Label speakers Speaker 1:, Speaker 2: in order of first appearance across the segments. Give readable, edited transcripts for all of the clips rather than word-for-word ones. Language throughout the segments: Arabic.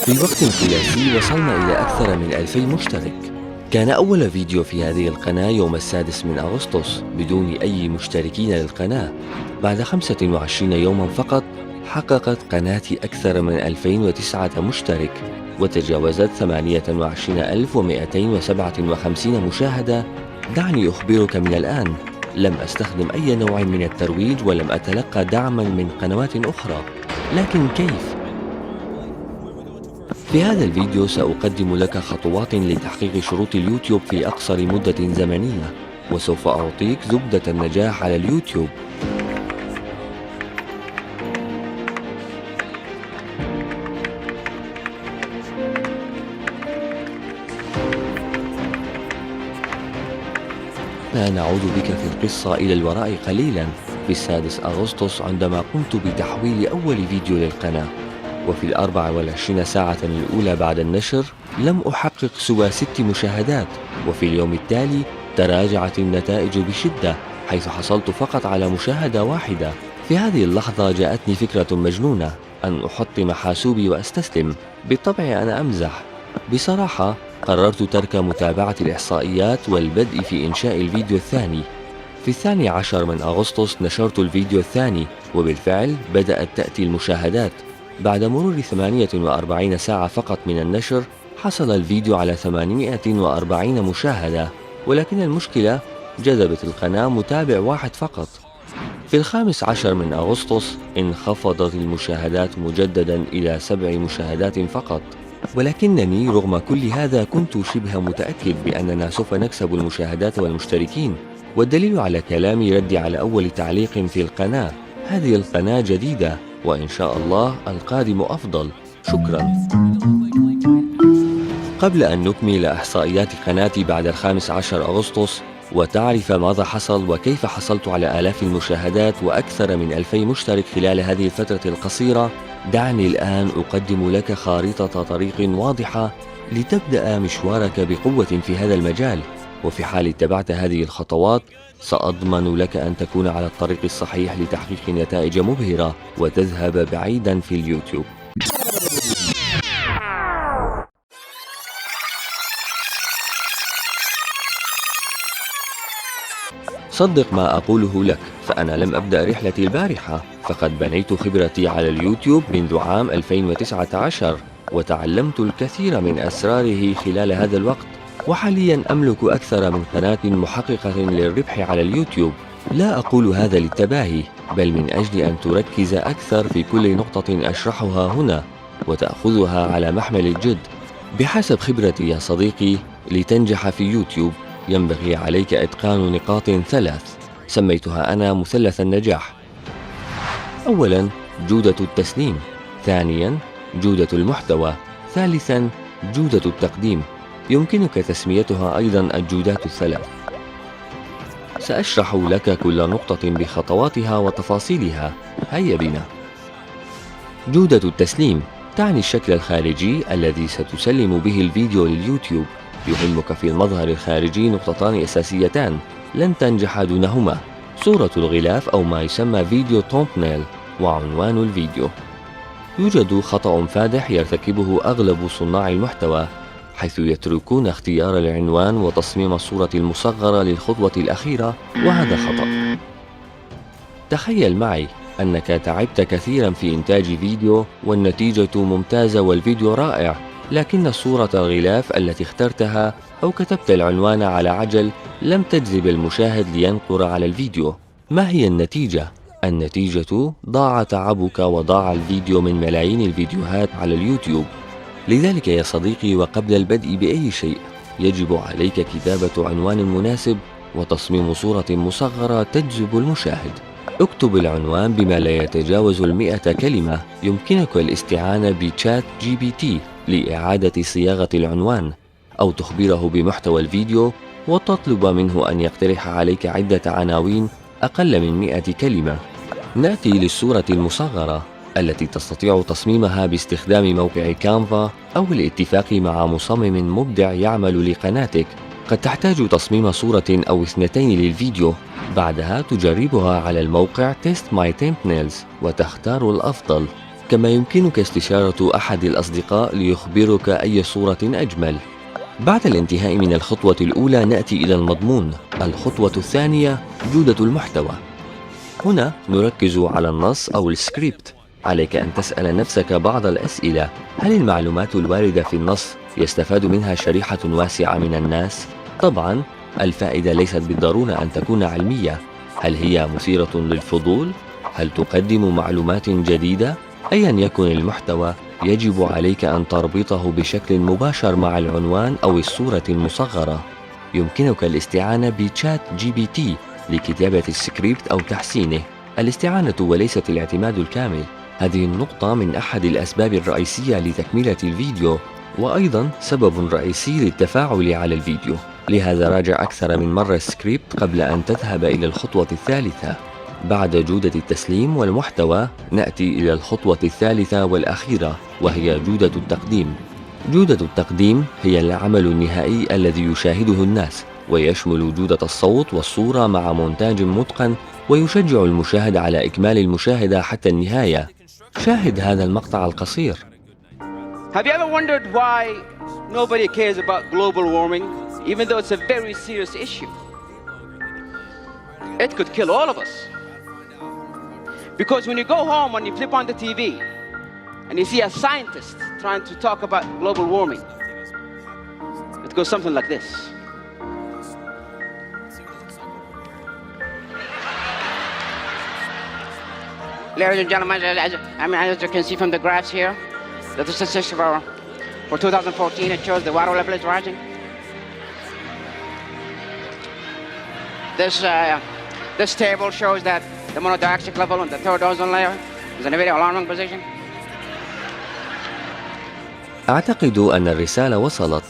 Speaker 1: في وقت قياسي وصلنا إلى أكثر من 2000 مشترك. كان أول فيديو في هذه القناة يوم 6 من أغسطس بدون أي مشتركين للقناة. بعد 25 يوما فقط حققت قناتي أكثر من 2009 مشترك وتجاوزت 28257 مشاهدة. دعني أخبرك من الآن، لم أستخدم أي نوع من الترويج ولم أتلقى دعما من قنوات أخرى، لكن كيف؟ في هذا الفيديو سأقدم لك خطوات لتحقيق شروط اليوتيوب في أقصر مدة زمنية، وسوف أعطيك زبدة النجاح على اليوتيوب. نعود بك في القصة إلى الوراء قليلا. في 6 أغسطس عندما قمت بتحويل أول فيديو للقناة، وفي 24 ساعة الأولى بعد النشر لم أحقق سوى 6 مشاهدات، وفي اليوم التالي تراجعت النتائج بشدة حيث حصلت فقط على مشاهدة واحدة. في هذه اللحظة جاءتني فكرة مجنونة أن أحطم حاسوبي وأستسلم. بالطبع أنا أمزح. بصراحة قررت ترك متابعة الإحصائيات والبدء في إنشاء الفيديو الثاني. في 12 من أغسطس نشرت الفيديو الثاني، وبالفعل بدأت تأتي المشاهدات. بعد مرور 48 ساعة فقط من النشر حصل الفيديو على 840 مشاهدة، ولكن المشكلة جذبت القناة متابع واحد فقط. في 15 من أغسطس انخفضت المشاهدات مجددا إلى 7 مشاهدات فقط، ولكنني رغم كل هذا كنت شبه متأكد بأننا سوف نكسب المشاهدات والمشتركين، والدليل على كلامي ردي على أول تعليق في القناة: هذه القناة جديدة وإن شاء الله القادم أفضل. شكرا. قبل أن نكمل إحصائيات قناتي بعد 15 أغسطس وتعرف ماذا حصل وكيف حصلت على آلاف المشاهدات وأكثر من 2000 مشترك خلال هذه الفترة القصيرة، دعني الآن أقدم لك خارطة طريق واضحة لتبدأ مشوارك بقوة في هذا المجال. وفي حال اتبعت هذه الخطوات سأضمن لك أن تكون على الطريق الصحيح لتحقيق نتائج مبهرة وتذهب بعيدا في اليوتيوب. صدق ما أقوله لك، فأنا لم أبدأ رحلتي البارحة، فقد بنيت خبرتي على اليوتيوب منذ عام 2019 وتعلمت الكثير من أسراره خلال هذا الوقت، وحاليا أملك أكثر من قناة محققة للربح على اليوتيوب. لا أقول هذا للتباهي، بل من أجل أن تركز أكثر في كل نقطة أشرحها هنا وتأخذها على محمل الجد. بحسب خبرتي يا صديقي، لتنجح في يوتيوب ينبغي عليك إتقان نقاط 3 سميتها أنا مثلث النجاح. أولا، جودة التسليم. ثانيا، جودة المحتوى. ثالثا، جودة التقديم. يمكنك تسميتها أيضا الجودات الثلاث. سأشرح لك كل نقطة بخطواتها وتفاصيلها. هيا بنا. جودة التسليم تعني الشكل الخارجي الذي ستسلم به الفيديو لليوتيوب. يهمك في المظهر الخارجي نقطتان أساسيتان لن تنجح دونهما: صورة الغلاف أو ما يسمى فيديو تومبنيل، وعنوان الفيديو. يوجد خطأ فادح يرتكبه أغلب صناع المحتوى، حيث يتركون اختيار العنوان وتصميم الصورة المصغرة للخطوة الأخيرة، وهذا خطأ. تخيل معي أنك تعبت كثيرا في إنتاج فيديو والنتيجة ممتازة والفيديو رائع، لكن صورة الغلاف التي اخترتها أو كتبت العنوان على عجل لم تجذب المشاهد لينقر على الفيديو. ما هي النتيجة؟ النتيجة ضاع تعبك وضاع الفيديو من ملايين الفيديوهات على اليوتيوب. لذلك يا صديقي، وقبل البدء بأي شيء يجب عليك كتابة عنوان مناسب وتصميم صورة مصغرة تجذب المشاهد. اكتب العنوان بما لا يتجاوز 100 كلمة. يمكنك الاستعانة بشات GPT لإعادة صياغة العنوان، أو تخبره بمحتوى الفيديو وتطلب منه أن يقترح عليك عدة عناوين أقل من 100 كلمة. نأتي للصورة المصغرة التي تستطيع تصميمها باستخدام موقع كانفا أو الاتفاق مع مصمم مبدع يعمل لقناتك. قد تحتاج تصميم صورة أو اثنتين للفيديو، بعدها تجربها على الموقع Test My Thumbnails وتختار الأفضل. كما يمكنك استشارة أحد الأصدقاء ليخبرك أي صورة أجمل. بعد الانتهاء من الخطوة الأولى نأتي إلى المضمون. الخطوة الثانية جودة المحتوى. هنا نركز على النص أو السكريبت. عليك أن تسأل نفسك بعض الأسئلة: هل المعلومات الواردة في النص يستفاد منها شريحة واسعة من الناس؟ طبعاً الفائدة ليست بالضرورة أن تكون علمية. هل هي مثيرة للفضول؟ هل تقدم معلومات جديدة؟ أياً يكن المحتوى، يجب عليك أن تربطه بشكل مباشر مع العنوان أو الصورة المصغرة. يمكنك الاستعانة بشات GPT لكتابة السكريبت أو تحسينه. الاستعانة وليست الاعتماد الكامل. هذه النقطة من أحد الأسباب الرئيسية لتكملة الفيديو، وأيضاً سبب رئيسي للتفاعل على الفيديو. لهذا راجع أكثر من مرة السكريبت قبل أن تذهب إلى الخطوة الثالثة. بعد جودة التسليم والمحتوى نأتي إلى الخطوة الثالثة والأخيرة، وهي جودة التقديم. جودة التقديم هي العمل النهائي الذي يشاهده الناس، ويشمل جودة الصوت والصورة مع مونتاج متقن، ويشجع المشاهد على إكمال المشاهدة حتى النهاية. شاهد هذا المقطع القصير.
Speaker 2: Have you ever wondered why nobody cares about global warming, even though it's a very serious issue? It could kill all of us. Because when you go home and you flip on the TV and you see a scientist trying to talk about global warming, it goes something like this. Ladies and gentlemen, as you can see from the graphs here, the statistics for 2014, it shows the water level is rising. This table shows that the monodiaxic level in the third ozone layer is in a very alarming position.
Speaker 1: أعتقد أن الرسالة وصلت،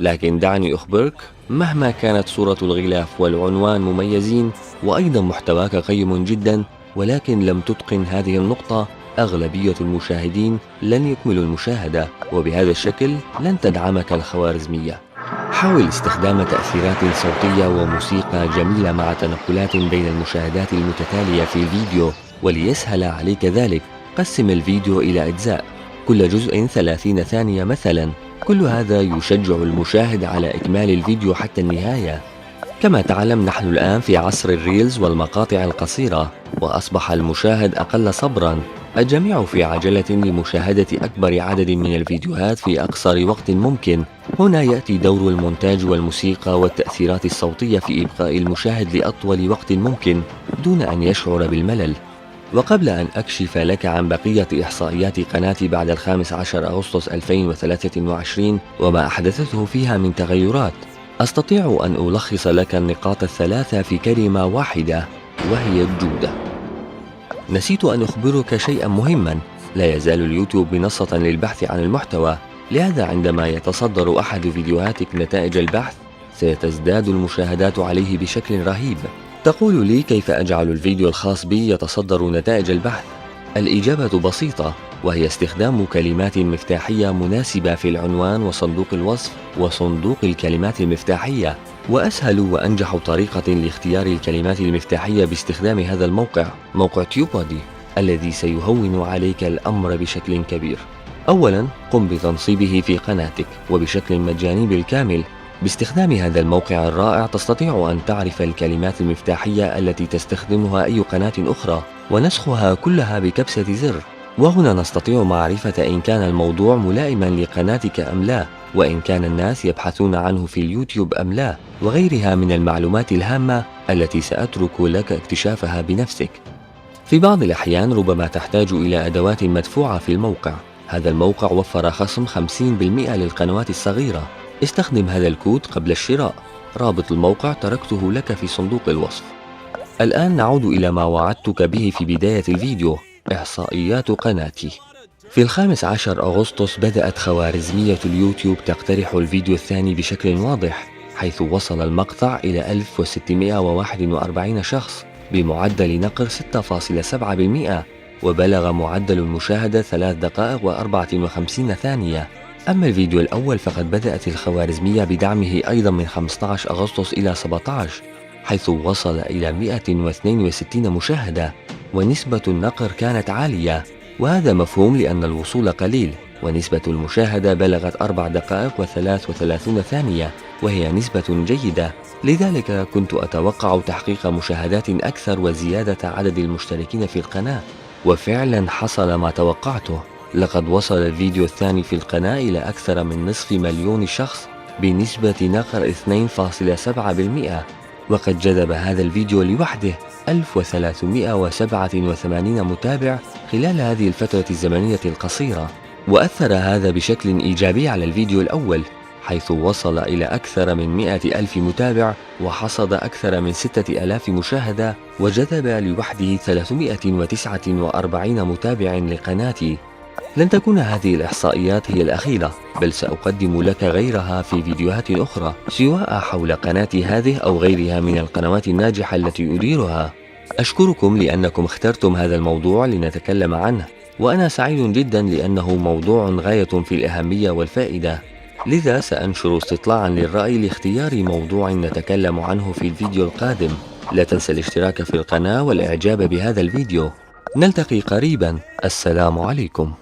Speaker 1: لكن دعني أخبرك، مهما كانت صورة الغلاف والعنوان مميزين وأيضا محتواك قيم جدا، ولكن لم تتقن هذه النقطة، أغلبية المشاهدين لن يكملوا المشاهدة، وبهذا الشكل لن تدعمك الخوارزمية. حاول استخدام تأثيرات صوتية وموسيقى جميلة مع تنقلات بين المشاهدات المتتالية في الفيديو، وليسهل عليك ذلك قسم الفيديو إلى أجزاء، كل جزء 30 ثانية مثلا. كل هذا يشجع المشاهد على إكمال الفيديو حتى النهاية. كما تعلم، نحن الآن في عصر الريلز والمقاطع القصيرة، وأصبح المشاهد أقل صبرا. الجميع في عجلة لمشاهدة أكبر عدد من الفيديوهات في أقصر وقت ممكن. هنا يأتي دور المونتاج والموسيقى والتأثيرات الصوتية في إبقاء المشاهد لأطول وقت ممكن دون أن يشعر بالملل. وقبل أن أكشف لك عن بقية إحصائيات قناتي بعد 15 أغسطس 2023 وما أحدثته فيها من تغيرات، أستطيع أن ألخص لك النقاط الثلاثة في كلمة واحدة، وهي الجودة. نسيت أن أخبرك شيئا مهما: لا يزال اليوتيوب منصة للبحث عن المحتوى، لهذا عندما يتصدر أحد فيديوهاتك نتائج البحث سيتزداد المشاهدات عليه بشكل رهيب. تقول لي كيف أجعل الفيديو الخاص بي يتصدر نتائج البحث؟ الإجابة بسيطة، وهي استخدام كلمات مفتاحية مناسبة في العنوان وصندوق الوصف وصندوق الكلمات المفتاحية. وأسهل وأنجح طريقة لاختيار الكلمات المفتاحية باستخدام هذا الموقع، موقع تيوبودي، الذي سيهون عليك الأمر بشكل كبير. أولاً، قم بتنصيبه في قناتك وبشكل مجاني بالكامل. باستخدام هذا الموقع الرائع تستطيع أن تعرف الكلمات المفتاحية التي تستخدمها أي قناة أخرى ونسخها كلها بكبسة زر. وهنا نستطيع معرفة إن كان الموضوع ملائما لقناتك أم لا، وإن كان الناس يبحثون عنه في اليوتيوب أم لا، وغيرها من المعلومات الهامة التي سأترك لك اكتشافها بنفسك. في بعض الأحيان ربما تحتاج إلى أدوات مدفوعة في الموقع. هذا الموقع وفر خصم 50% للقنوات الصغيرة. استخدم هذا الكود قبل الشراء. رابط الموقع تركته لك في صندوق الوصف. الآن نعود إلى ما وعدتك به في بداية الفيديو: إحصائيات قناتي. في 15 أغسطس بدأت خوارزمية اليوتيوب تقترح الفيديو الثاني بشكل واضح، حيث وصل المقطع إلى 1641 شخص بمعدل نقر 6.7%، وبلغ معدل المشاهدة 3 دقائق و54 ثانية. أما الفيديو الأول فقد بدأت الخوارزمية بدعمه أيضا من 15 أغسطس إلى 17، حيث وصل إلى 162 مشاهدة، ونسبة النقر كانت عالية، وهذا مفهوم لأن الوصول قليل، ونسبة المشاهدة بلغت 4 دقائق و33 ثانية، وهي نسبة جيدة. لذلك كنت أتوقع تحقيق مشاهدات أكثر وزيادة عدد المشتركين في القناة، وفعلا حصل ما توقعته. لقد وصل الفيديو الثاني في القناة إلى أكثر من نصف مليون شخص بنسبة نقر 2.7%، وقد جذب هذا الفيديو لوحده 1387 متابع خلال هذه الفترة الزمنية القصيرة. وأثر هذا بشكل إيجابي على الفيديو الأول، حيث وصل إلى أكثر من 100,000 متابع وحصد أكثر من 6,000 مشاهدة، وجذب لوحده 349 متابع لقناتي. لن تكون هذه الإحصائيات هي الأخيرة، بل سأقدم لك غيرها في فيديوهات أخرى، سواء حول قناتي هذه أو غيرها من القنوات الناجحة التي أديرها. أشكركم لأنكم اخترتم هذا الموضوع لنتكلم عنه، وأنا سعيد جدا لأنه موضوع غاية في الأهمية والفائدة. لذا سأنشر استطلاعا للرأي لاختيار موضوع نتكلم عنه في الفيديو القادم. لا تنسى الاشتراك في القناة والإعجاب بهذا الفيديو. نلتقي قريبا. السلام عليكم.